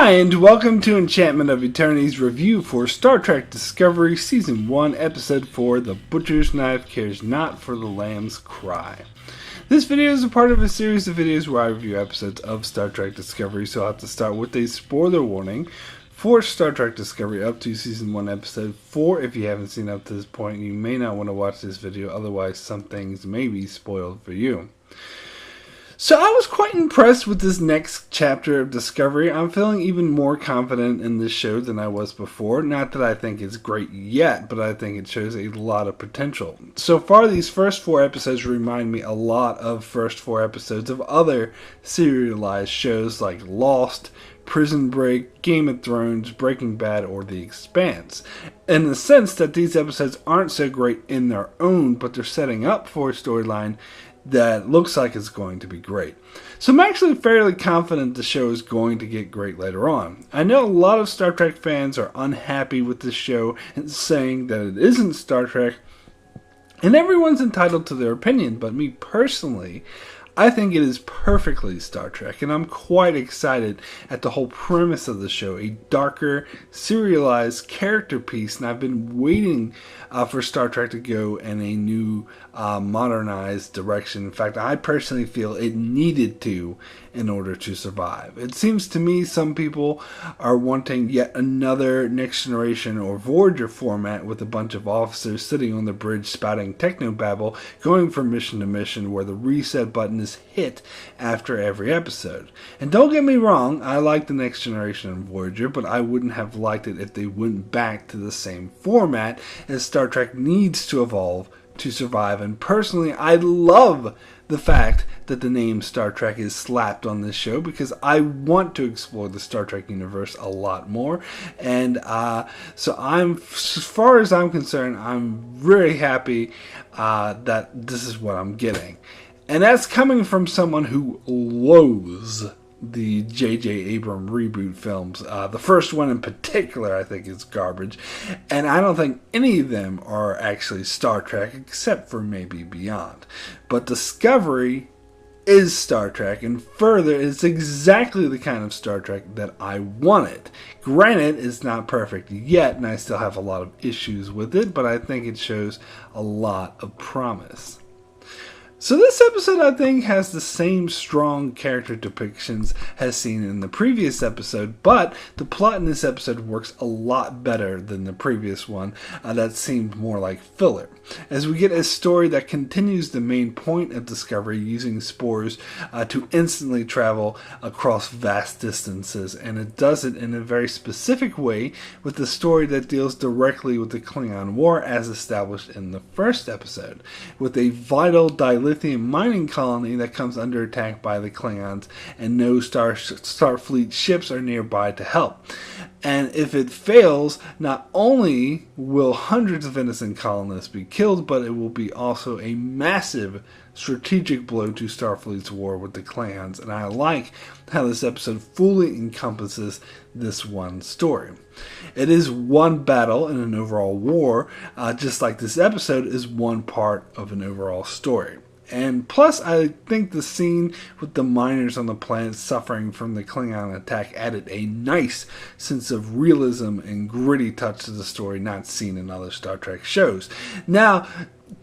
Hi, and welcome to Enchantment of Eternity's review for Star Trek Discovery Season 1, Episode 4, The Butcher's Knife Cares Not for the Lamb's Cry. This video is a part of a series of videos where I review episodes of Star Trek Discovery, so I'll have to start with a spoiler warning for Star Trek Discovery up to Season 1, Episode 4. If you haven't seen up to this point, you may not want to watch this video, otherwise some things may be spoiled for you. So I was quite impressed with this next chapter of Discovery. I'm feeling even more confident in this show than I was before. Not that I think it's great yet, but I think it shows a lot of potential. So far, these first 4 episodes remind me a lot of first 4 episodes of other serialized shows like Lost, Prison Break, Game of Thrones, Breaking Bad, or The Expanse. In the sense that these episodes aren't so great in their own, but they're setting up for a storyline that looks like it's going to be great. So I'm actually fairly confident the show is going to get great later on. I know a lot of Star Trek fans are unhappy with this show and saying that it isn't Star Trek, and everyone's entitled to their opinion, but me personally, I think it is perfectly Star Trek, and I'm quite excited at the whole premise of the show, a darker, serialized character piece, and I've been waiting for Star Trek to go in a new, modernized direction. In fact, I personally feel it needed to in order to survive. It seems to me some people are wanting yet another Next Generation or Voyager format with a bunch of officers sitting on the bridge spouting technobabble, going from mission to mission where the reset button is hit after every episode. And don't get me wrong, I like the Next Generation and Voyager, but I wouldn't have liked it if they went back to the same format, as Star Trek needs to evolve to survive. And personally, I love the fact that the name Star Trek is slapped on this show, because I want to explore the Star Trek universe a lot more. And so as far as I'm concerned, I'm very happy that this is what I'm getting. And that's coming from someone who loathes the J.J. Abrams reboot films. The first one in particular I think is garbage. And I don't think any of them are actually Star Trek, except for maybe Beyond. But Discovery is Star Trek, and further, it's exactly the kind of Star Trek that I wanted. Granted, it's not perfect yet, and I still have a lot of issues with it, but I think it shows a lot of promise. So this episode, I think, has the same strong character depictions as seen in the previous episode, but the plot in this episode works a lot better than the previous one that seemed more like filler, as we get a story that continues the main point of Discovery, using spores to instantly travel across vast distances, and it does it in a very specific way with a story that deals directly with the Klingon War as established in the first episode, with a vital dilithium mining colony that comes under attack by the Klingons, and no Starfleet ships are nearby to help. And if it fails, not only will hundreds of innocent colonists be killed, but it will be also a massive strategic blow to Starfleet's war with the Klingons. And I like how this episode fully encompasses this one story. It is one battle in an overall war, just like this episode is one part of an overall story. And plus, I think the scene with the miners on the planet suffering from the Klingon attack added a nice sense of realism and gritty touch to the story not seen in other Star Trek shows. Now,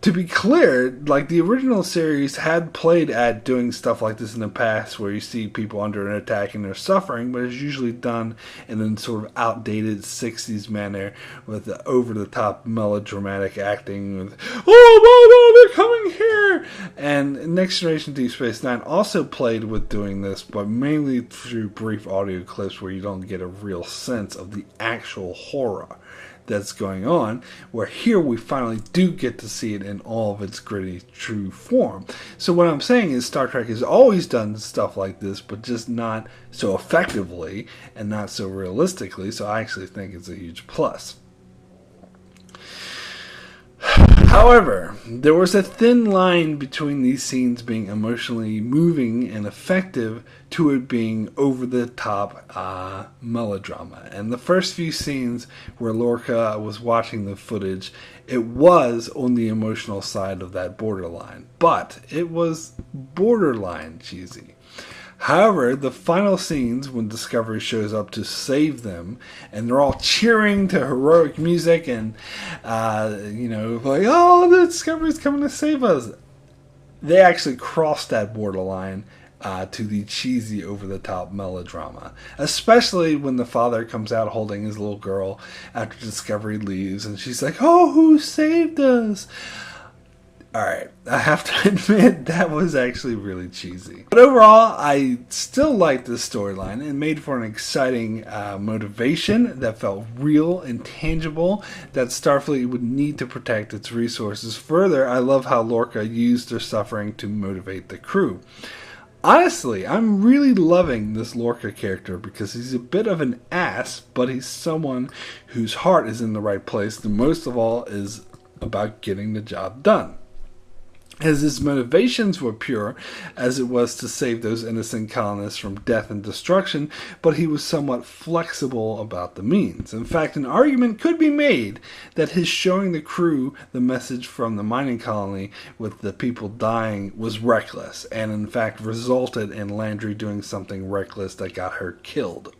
to be clear, like, the original series had played at doing stuff like this in the past, where you see people under an attack and they're suffering, but it's usually done in a sort of outdated 60s manner with over-the-top melodramatic acting with, oh, they're coming here! And Next Generation Deep Space Nine also played with doing this, but mainly through brief audio clips where you don't get a real sense of the actual horror that's going on, where here we finally do get to see it in all of its gritty, true form. So what I'm saying is Star Trek has always done stuff like this, but just not so effectively and not so realistically, so I actually think it's a huge plus. However, there was a thin line between these scenes being emotionally moving and effective to it being over-the-top melodrama. And the first few scenes where Lorca was watching the footage, it was on the emotional side of that borderline. But it was borderline cheesy. However, the final scenes when Discovery shows up to save them, and they're all cheering to heroic music and, like, oh, the Discovery's coming to save us. They actually cross that borderline to the cheesy, over-the-top melodrama. Especially when the father comes out holding his little girl after Discovery leaves, and she's like, oh, who saved us? Alright, I have to admit that was actually really cheesy. But overall, I still liked this storyline. It made for an exciting motivation that felt real and tangible, that Starfleet would need to protect its resources. Further, I love how Lorca used their suffering to motivate the crew. Honestly, I'm really loving this Lorca character because he's a bit of an ass, but he's someone whose heart is in the right place, and most of all is about getting the job done. As his motivations were pure, as it was to save those innocent colonists from death and destruction, but he was somewhat flexible about the means. In fact, an argument could be made that his showing the crew the message from the mining colony with the people dying was reckless, and in fact resulted in Landry doing something reckless that got her killed.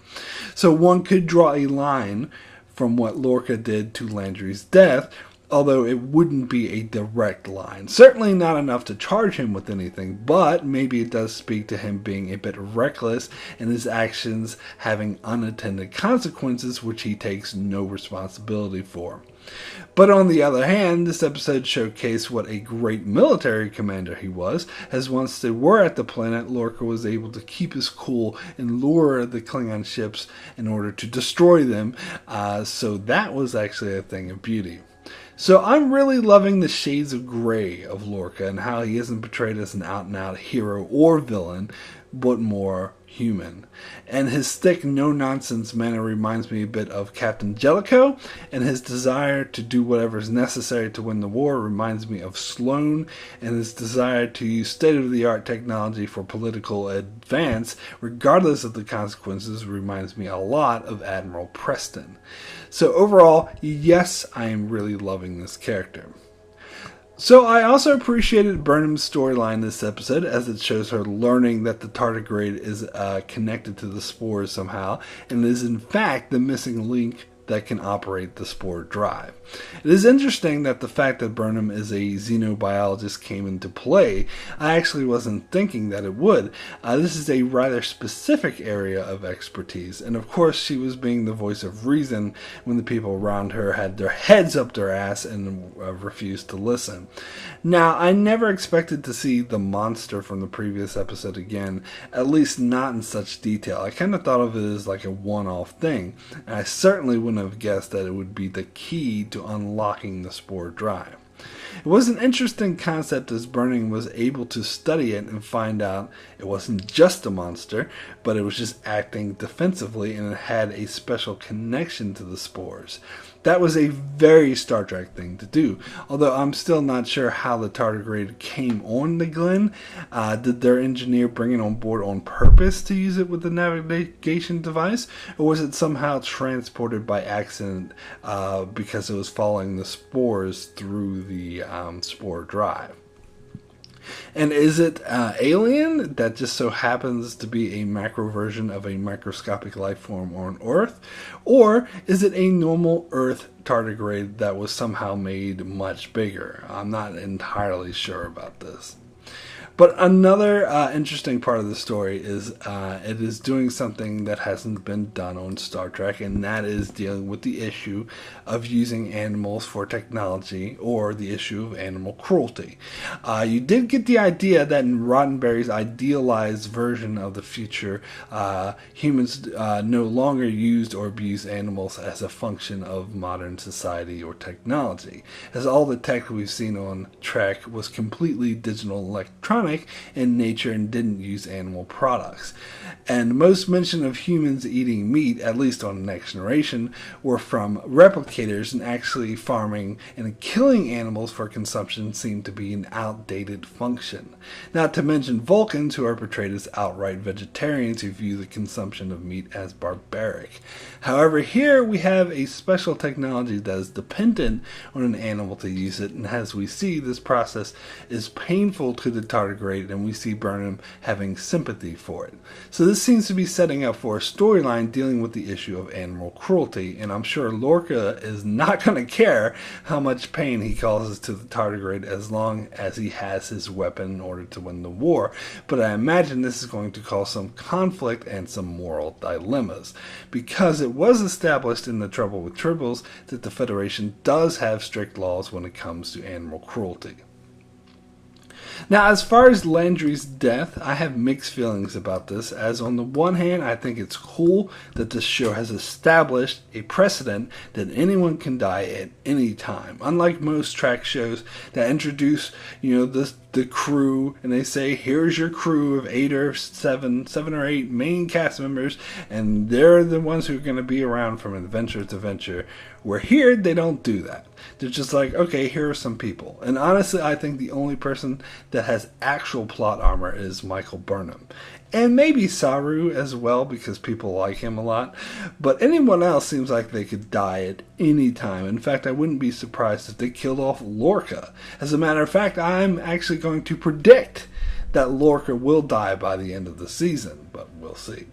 So one could draw a line from what Lorca did to Landry's death, although it wouldn't be a direct line. Certainly not enough to charge him with anything, but maybe it does speak to him being a bit reckless and his actions having unintended consequences which he takes no responsibility for. But on the other hand, this episode showcased what a great military commander he was, as once they were at the planet, Lorca was able to keep his cool and lure the Klingon ships in order to destroy them, so that was actually a thing of beauty. So I'm really loving the shades of gray of Lorca and how he isn't portrayed as an out-and-out hero or villain, but more human. And his thick, no-nonsense manner reminds me a bit of Captain Jellicoe, and his desire to do whatever is necessary to win the war reminds me of Sloane, and his desire to use state-of-the-art technology for political advance, regardless of the consequences, reminds me a lot of Admiral Preston. So overall, yes, I am really loving this character. So I also appreciated Burnham's storyline this episode, as it shows her learning that the tardigrade is connected to the spores somehow, and is in fact the missing link that can operate the spore drive. It is interesting that the fact that Burnham is a xenobiologist came into play. I actually wasn't thinking that it would. This is a rather specific area of expertise, and of course she was being the voice of reason when the people around her had their heads up their ass and refused to listen. Now, I never expected to see the monster from the previous episode again, at least not in such detail. I kind of thought of it as like a one-off thing, and I certainly wouldn't have guessed that it would be the key to unlocking the spore drive. It was an interesting concept, as Burnham was able to study it and find out it wasn't just a monster, but it was just acting defensively and it had a special connection to the spores. That was a very Star Trek thing to do, although I'm still not sure how the tardigrade came on the Glen. Did their engineer bring it on board on purpose to use it with the navigation device, or was it somehow transported by accident because it was following the spores through the spore drive? And is it alien that just so happens to be a macro version of a microscopic life form on Earth? Or is it a normal Earth tardigrade that was somehow made much bigger? I'm not entirely sure about this. But another interesting part of the story is it is doing something that hasn't been done on Star Trek, and that is dealing with the issue of using animals for technology, or the issue of animal cruelty. You did get the idea that in Roddenberry's idealized version of the future, humans no longer used or abused animals as a function of modern society or technology, as all the tech we've seen on Trek was completely digital electronic in nature and didn't use animal products. And most mention of humans eating meat, at least on Next Generation, were from replicators, and actually farming and killing animals for consumption seemed to be an outdated function. Not to mention Vulcans, who are portrayed as outright vegetarians who view the consumption of meat as barbaric. However, here we have a special technology that is dependent on an animal to use it, and as we see, this process is painful to the tardigrade tardigrade, and we see Burnham having sympathy for it. So this seems to be setting up for a storyline dealing with the issue of animal cruelty, and I'm sure Lorca is not going to care how much pain he causes to the tardigrade as long as he has his weapon in order to win the war. But I imagine this is going to cause some conflict and some moral dilemmas, because it was established in The Trouble with Tribbles that the Federation does have strict laws when it comes to animal cruelty. Now, as far as Landry's death, I have mixed feelings about this, as on the one hand, I think it's cool that this show has established a precedent that anyone can die at any time. Unlike most track shows that introduce, the crew, and they say, here's your crew of seven or eight main cast members, and they're the ones who are going to be around from adventure to adventure. Where here, they don't do that. They're just like, okay, here are some people. And honestly, I think the only person that has actual plot armor is Michael Burnham. And maybe Saru as well, because people like him a lot. But anyone else seems like they could die at any time. In fact, I wouldn't be surprised if they killed off Lorca. As a matter of fact, I'm actually going to predict that Lorca will die by the end of the season. But we'll see.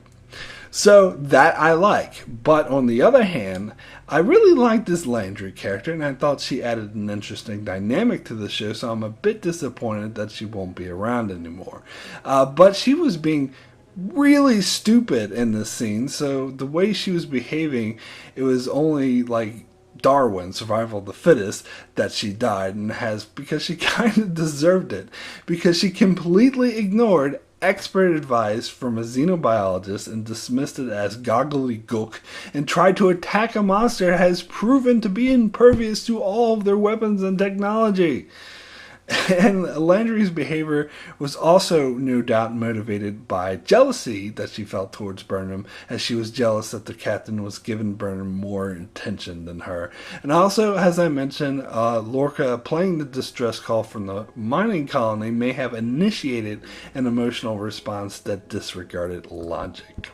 So that I like. But on the other hand, I really like this Landry character, and I thought she added an interesting dynamic to the show, so I'm a bit disappointed that she won't be around anymore. But she was being really stupid in this scene, so the way she was behaving, it was only like Darwin, survival of the fittest, that she died, and because she kind of deserved it, because she completely ignored expert advice from a xenobiologist and dismissed it as gobbledygook, and tried to attack a monster that has proven to be impervious to all of their weapons and technology. And Landry's behavior was also no doubt motivated by jealousy that she felt towards Burnham, as she was jealous that the captain was giving Burnham more attention than her. And also, as I mentioned, Lorca playing the distress call from the mining colony may have initiated an emotional response that disregarded logic.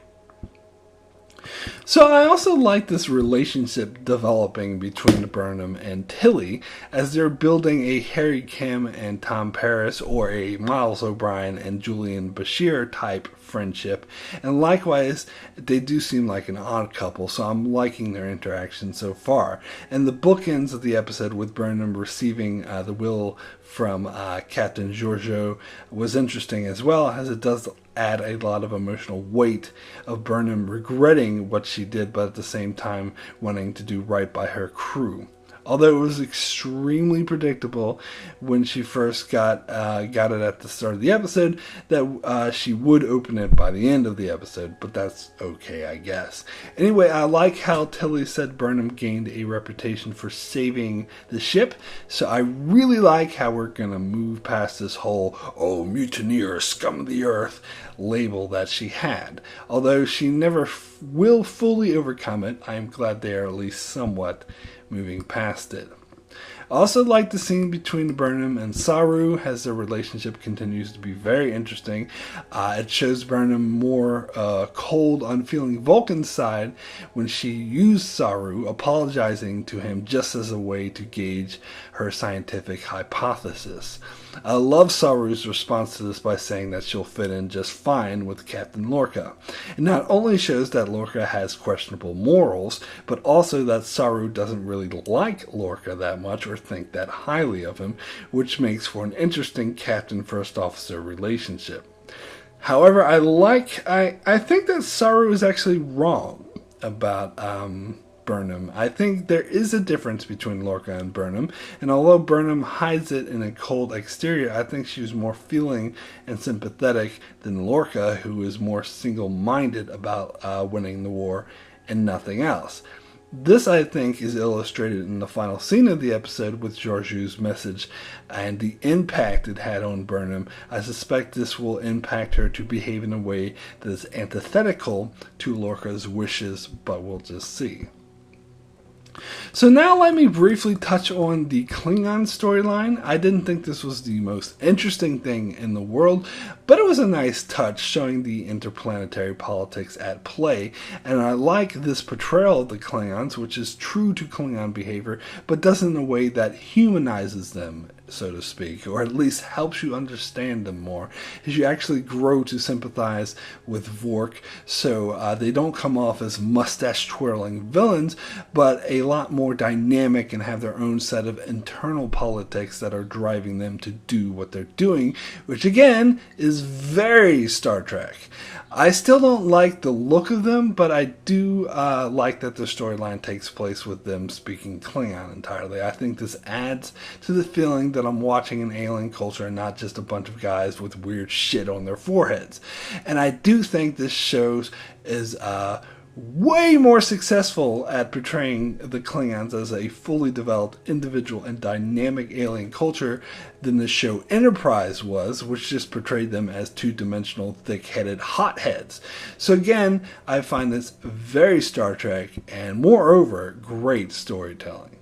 So I also like this relationship developing between Burnham and Tilly, as they're building a Harry Kim and Tom Paris, or a Miles O'Brien and Julian Bashir type friendship. And likewise, they do seem like an odd couple, so I'm liking their interaction so far. And the bookends of the episode with Burnham receiving the will from Captain Giorgio was interesting as well, as it does add a lot of emotional weight of Burnham regretting what she did, but at the same time wanting to do right by her crew. Although it was extremely predictable when she first got it at the start of the episode that she would open it by the end of the episode, but that's okay, I guess. Anyway, I like how Tilly said Burnham gained a reputation for saving the ship, so I really like how we're going to move past this whole, mutineer, scum of the earth label that she had. Although she never will fully overcome it, I am glad they are at least somewhat moving past it. I also like the scene between Burnham and Saru, as their relationship continues to be very interesting. It shows Burnham more cold, unfeeling Vulcan side when she used Saru, apologizing to him just as a way to gauge her scientific hypothesis. I love Saru's response to this by saying that she'll fit in just fine with Captain Lorca. It not only shows that Lorca has questionable morals, but also that Saru doesn't really like Lorca that much or think that highly of him, which makes for an interesting captain-first officer relationship. However, I think that Saru is actually wrong about Burnham. I think there is a difference between Lorca and Burnham, and although Burnham hides it in a cold exterior, I think she was more feeling and sympathetic than Lorca, who is more single-minded about winning the war and nothing else. This, I think, is illustrated in the final scene of the episode with Georgiou's message and the impact it had on Burnham. I suspect this will impact her to behave in a way that is antithetical to Lorca's wishes, but we'll just see. So now let me briefly touch on the Klingon storyline. I didn't think this was the most interesting thing in the world, but it was a nice touch showing the interplanetary politics at play, and I like this portrayal of the Klingons, which is true to Klingon behavior, but does it in a way that humanizes them, so to speak, or at least helps you understand them more, as you actually grow to sympathize with Vork, so they don't come off as mustache-twirling villains, but a lot more dynamic and have their own set of internal politics that are driving them to do what they're doing, which again is very Star Trek. I still don't like the look of them, but I do like that the storyline takes place with them speaking Klingon entirely. I think this adds to the feeling that I'm watching an alien culture and not just a bunch of guys with weird shit on their foreheads. And I do think this show is way more successful at portraying the Klingons as a fully developed individual and dynamic alien culture than the show Enterprise was, which just portrayed them as two-dimensional, thick-headed hotheads. So again, I find this very Star Trek and moreover, great storytelling.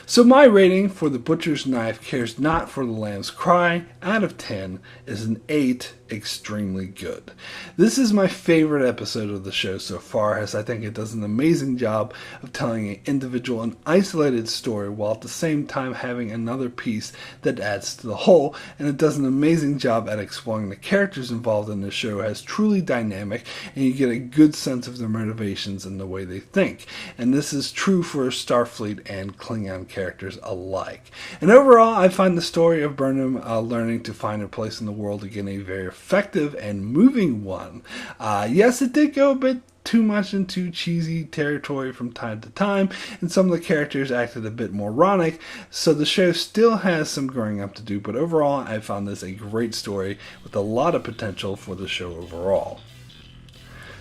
So my rating for The Butcher's Knife Cares Not for the Lamb's Cry out of 10 is an 8, extremely good. This is my favorite episode of the show so far, as I think it does an amazing job of telling an individual and isolated story while at the same time having another piece that adds to the whole, and it does an amazing job at exploring the characters involved in the show as truly dynamic, and you get a good sense of their motivations and the way they think. And this is true for Starfleet and Klingon characters alike. And overall, I find the story of Burnham learning to find her place in the world again a very effective and moving one. Yes, it did go a bit too much into cheesy territory from time to time, and some of the characters acted a bit moronic, so the show still has some growing up to do, but overall I found this a great story with a lot of potential for the show overall.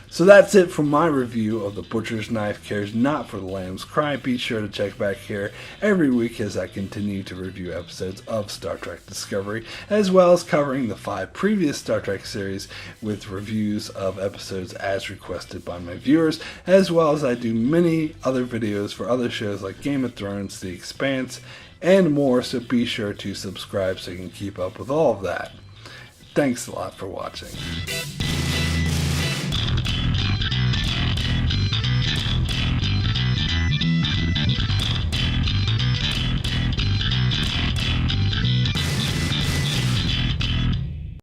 So that's it for my review of The Butcher's Knife Cares Not for the Lamb's Cry. Be sure to check back here every week as I continue to review episodes of Star Trek Discovery, as well as covering the 5 previous Star Trek series with reviews of episodes as requested by my viewers, as well as I do many other videos for other shows like Game of Thrones, The Expanse, and more, so be sure to subscribe so you can keep up with all of that. Thanks a lot for watching.